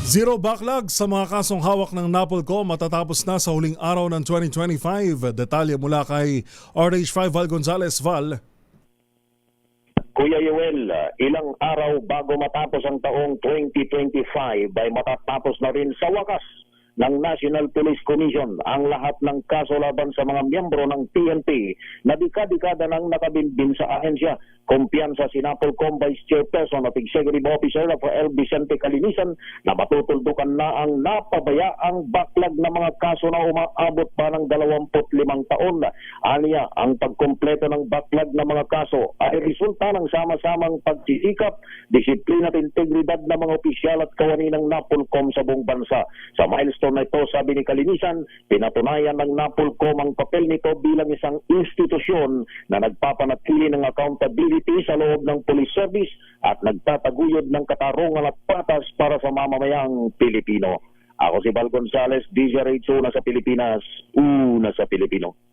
Zero backlog sa mga kasong hawak ng NAPOLCOM matatapos na sa huling araw ng 2025. Detalye mula kay RH5 Val Gonzalez. Val. Kuya Yuel, ilang araw bago matapos ang taong 2025 ay matatapos na rin sa wakas ng National Police Commission ang lahat ng kaso laban sa mga miyembro ng PNP na dekada-dekada nang nakabinbin sa ahensya. Kumpiyansa si NAPOLCOM Vice Chairperson at Executive Officer for L. Vicente Calinisan na matutuldukan na ang napabayaang backlog na mga kaso na umaabot pa ng 25 taon. Aniya, ang pagkumpleto ng backlog na mga kaso ay resulta ng sama-samang pagsisikap, disiplina at integridad ng mga opisyal at kawani ng NAPOLCOM sa buong bansa. Sa milestone na ito, sabi ni Calinisan, pinatunayan ng NAPOLCOM ang papel nito bilang isang institusyon na nagpapanatili ng accountability sa loob ng police service at nagtataguyod ng katarungan at patas para sa mamamayang Pilipino. Ako si Val Gonzalez, DZRH, una sa Pilipinas, una sa Pilipino.